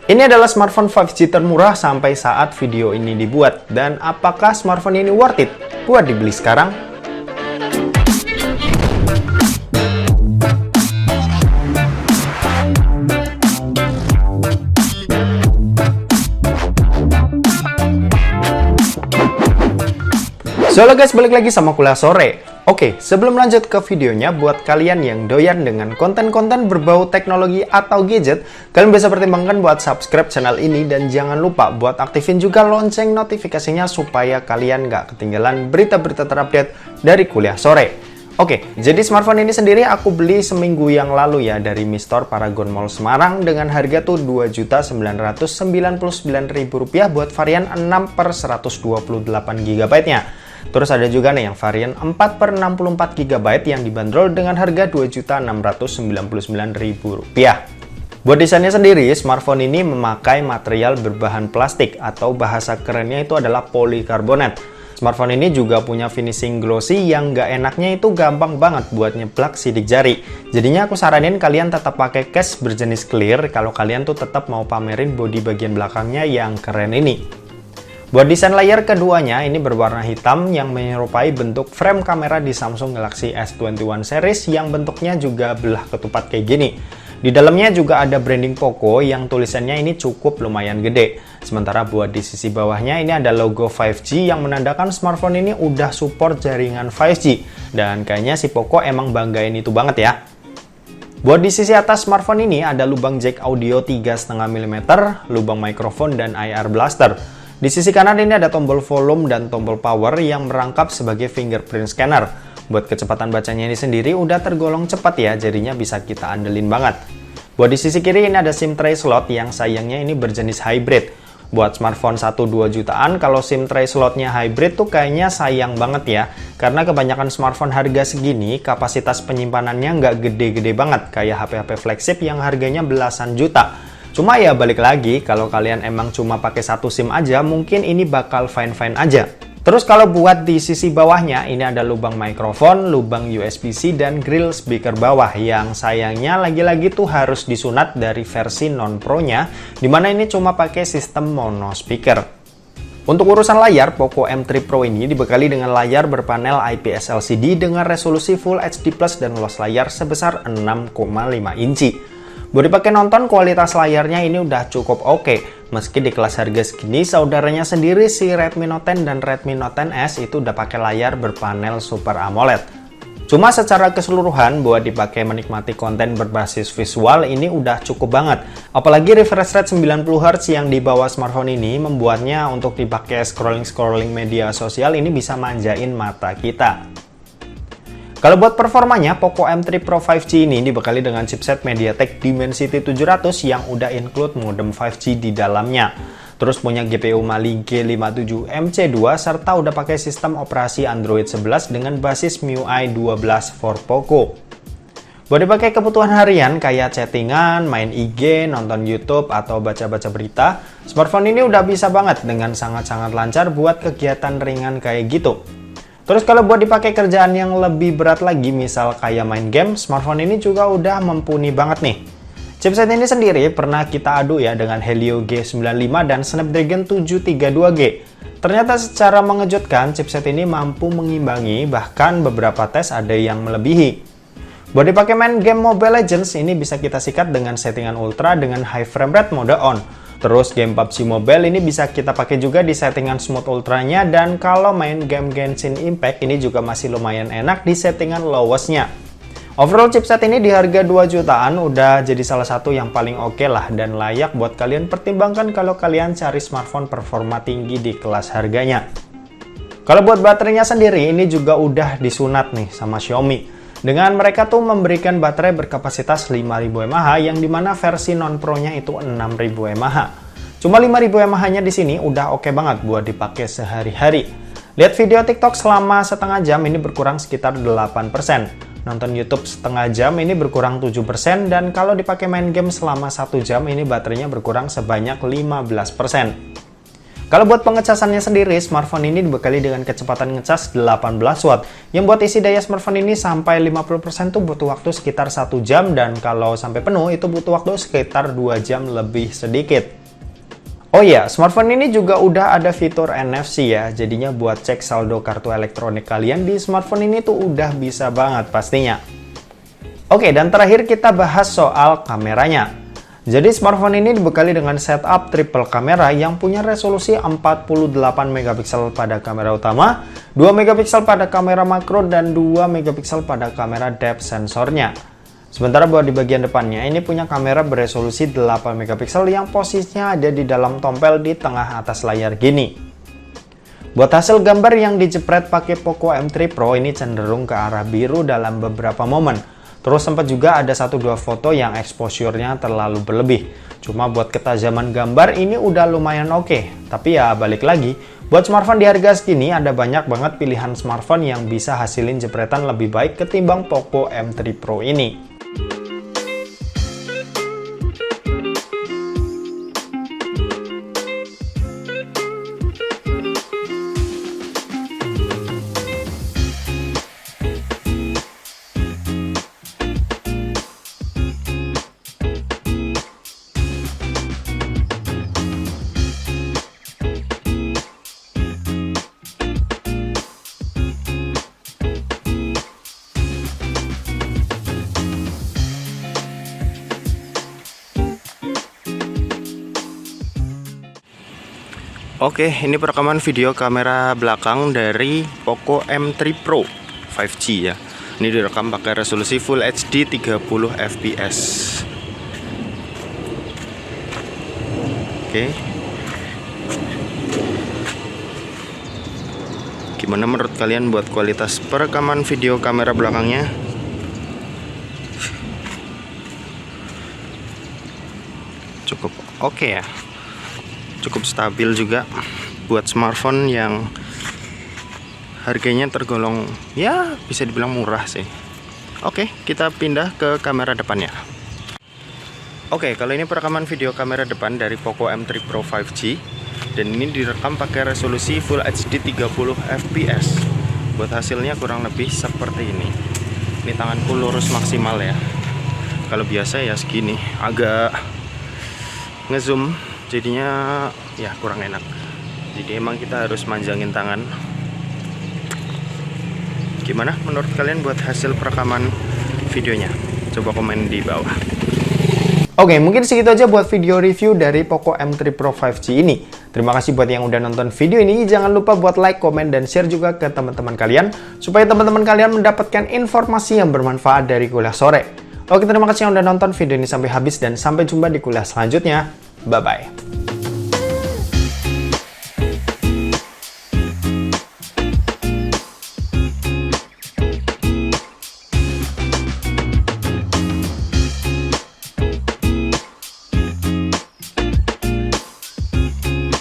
Ini adalah smartphone 5G termurah sampai saat video ini dibuat. Dan apakah smartphone ini worth it buat dibeli sekarang? So halo guys, balik lagi sama Kuliah Sore. Oke, sebelum lanjut ke videonya, buat kalian yang doyan dengan konten-konten berbau teknologi atau gadget, kalian bisa pertimbangkan buat subscribe channel ini dan jangan lupa buat aktifin juga lonceng notifikasinya supaya kalian nggak ketinggalan berita-berita terupdate dari Kuliah Sore. Oke, jadi smartphone ini sendiri aku beli seminggu yang lalu ya dari Mi Store Paragon Mall Semarang dengan harga tuh Rp2.999.000 buat varian 6/128 GB-nya. Terus ada juga nih yang varian 4/64 GB yang dibanderol dengan harga Rp2.699.000. Buat desainnya sendiri, smartphone ini memakai material berbahan plastik atau bahasa kerennya itu adalah polikarbonat. Smartphone ini juga punya finishing glossy yang nggak enaknya itu gampang banget buat nyeplak sidik jari. Jadinya aku saranin kalian tetap pakai case berjenis clear kalau kalian tuh tetap mau pamerin bodi bagian belakangnya yang keren ini. Buat desain layar keduanya, ini berwarna hitam yang menyerupai bentuk frame kamera di Samsung Galaxy S21 series yang bentuknya juga belah ketupat kayak gini. Di dalamnya juga ada branding Poco yang tulisannya ini cukup lumayan gede. Sementara buat di sisi bawahnya ini ada logo 5G yang menandakan smartphone ini udah support jaringan 5G. Dan kayaknya si Poco emang banggain itu banget ya. Buat di sisi atas smartphone ini ada lubang jack audio 3,5 mm, lubang mikrofon dan IR blaster. Di sisi kanan ini ada tombol volume dan tombol power yang merangkap sebagai fingerprint scanner. Buat kecepatan bacanya ini sendiri udah tergolong cepat ya, jadinya bisa kita andelin banget. Buat di sisi kiri ini ada SIM tray slot yang sayangnya ini berjenis hybrid. Buat smartphone 1-2 jutaan, kalau SIM tray slotnya hybrid tuh kayaknya sayang banget ya. Karena kebanyakan smartphone harga segini, kapasitas penyimpanannya nggak gede-gede banget, kayak HP-HP flagship yang harganya belasan juta. Cuma ya balik lagi, kalau kalian emang cuma pakai satu SIM aja, mungkin ini bakal fine-fine aja. Terus kalau buat di sisi bawahnya, ini ada lubang mikrofon, lubang USB-C, dan grill speaker bawah yang sayangnya lagi-lagi tuh harus disunat dari versi non-pro-nya, dimana ini cuma pakai sistem mono speaker. Untuk urusan layar, Poco M3 Pro ini dibekali dengan layar berpanel IPS LCD dengan resolusi Full HD Plus dan luas layar sebesar 6,5 inci. Buat dipakai nonton, kualitas layarnya ini udah cukup oke. Meski di kelas harga segini, saudaranya sendiri si Redmi Note 10 dan Redmi Note 10S itu udah pakai layar berpanel Super AMOLED. Cuma secara keseluruhan, buat dipakai menikmati konten berbasis visual ini udah cukup banget. Apalagi refresh rate 90Hz yang di bawah smartphone ini membuatnya untuk dipakai scrolling-scrolling media sosial ini bisa manjain mata kita. Kalau buat performanya, Poco M3 Pro 5G ini dibekali dengan chipset MediaTek Dimensity 700 yang udah include modem 5G di dalamnya. Terus punya GPU Mali G57 MC2 serta udah pakai sistem operasi Android 11 dengan basis MIUI 12 for Poco. Buat dipakai kebutuhan harian kayak chattingan, main IG, nonton YouTube, atau baca-baca berita, smartphone ini udah bisa banget dengan sangat-sangat lancar buat kegiatan ringan kayak gitu. Terus kalau buat dipakai kerjaan yang lebih berat lagi, misal kayak main game, smartphone ini juga udah mumpuni banget nih. Chipset ini sendiri pernah kita adu ya dengan Helio G95 dan Snapdragon 732G. Ternyata secara mengejutkan, chipset ini mampu mengimbangi, bahkan beberapa tes ada yang melebihi. Buat dipakai main game Mobile Legends, ini bisa kita sikat dengan settingan ultra dengan high frame rate mode on. Terus game PUBG Mobile ini bisa kita pakai juga di settingan smooth ultranya, dan kalau main game Genshin Impact ini juga masih lumayan enak di settingan lowestnya. Overall chipset ini di harga 2 jutaan udah jadi salah satu yang paling oke lah dan layak buat kalian pertimbangkan kalau kalian cari smartphone performa tinggi di kelas harganya. Kalau buat baterainya sendiri ini juga udah disunat nih sama Xiaomi. Dengan mereka tuh memberikan baterai berkapasitas 5000 mAh yang dimana versi non-pro-nya itu 6000 mAh. Cuma 5000 mAh-nya di sini udah oke banget buat dipakai sehari-hari. Lihat video TikTok selama setengah jam ini berkurang sekitar 8%. Nonton YouTube setengah jam ini berkurang 7%, dan kalau dipakai main game selama 1 jam ini baterainya berkurang sebanyak 15%. Kalau buat pengecasannya sendiri, smartphone ini dibekali dengan kecepatan ngecas 18 watt. Yang buat isi daya smartphone ini sampai 50% tuh butuh waktu sekitar 1 jam, dan kalau sampai penuh itu butuh waktu sekitar 2 jam lebih sedikit. Oh iya, smartphone ini juga udah ada fitur NFC ya, jadinya buat cek saldo kartu elektronik kalian di smartphone ini tuh udah bisa banget pastinya. Oke, dan terakhir kita bahas soal kameranya. Jadi smartphone ini dibekali dengan setup triple kamera yang punya resolusi 48 megapiksel pada kamera utama, 2 megapiksel pada kamera makro, dan 2 megapiksel pada kamera depth sensornya. Sementara buat di bagian depannya ini punya kamera beresolusi 8 megapiksel yang posisinya ada di dalam tompel di tengah atas layar gini. Buat hasil gambar yang dijepret pakai Poco M3 Pro ini cenderung ke arah biru dalam beberapa momen. Terus sempat juga ada 1-2 foto yang exposure-nya terlalu berlebih. Cuma buat ketajaman gambar ini udah lumayan oke. Tapi ya balik lagi, buat smartphone di harga segini ada banyak banget pilihan smartphone yang bisa hasilin jepretan lebih baik ketimbang Poco M3 Pro ini. Oke, ini perekaman video kamera belakang dari Poco M3 Pro 5G ya. Ini direkam pakai resolusi Full HD 30 fps. Oke. Gimana menurut kalian buat kualitas perekaman video kamera belakangnya? Cukup oke ya. Cukup stabil juga buat smartphone yang harganya tergolong ya bisa dibilang murah sih. Oke, kita pindah ke kamera depannya. Oke, kalau ini perekaman video kamera depan dari Poco M3 Pro 5G, dan ini direkam pakai resolusi Full HD 30 fps. Buat hasilnya kurang lebih seperti ini. Ini tanganku lurus maksimal ya. Kalau biasa ya segini, agak ngezoom jadinya ya kurang enak. Jadi emang kita harus manjangin tangan. Gimana menurut kalian buat hasil perekaman videonya? Coba komen di bawah. Oke, mungkin segitu aja buat video review dari Poco M3 Pro 5G ini. Terima kasih buat yang udah nonton video ini. Jangan lupa buat like, komen, dan share juga ke teman-teman kalian, supaya teman-teman kalian mendapatkan informasi yang bermanfaat dari kuliah sore. Oke, terima kasih yang udah nonton video ini sampai habis, dan sampai jumpa di kuliah selanjutnya. Bye-bye.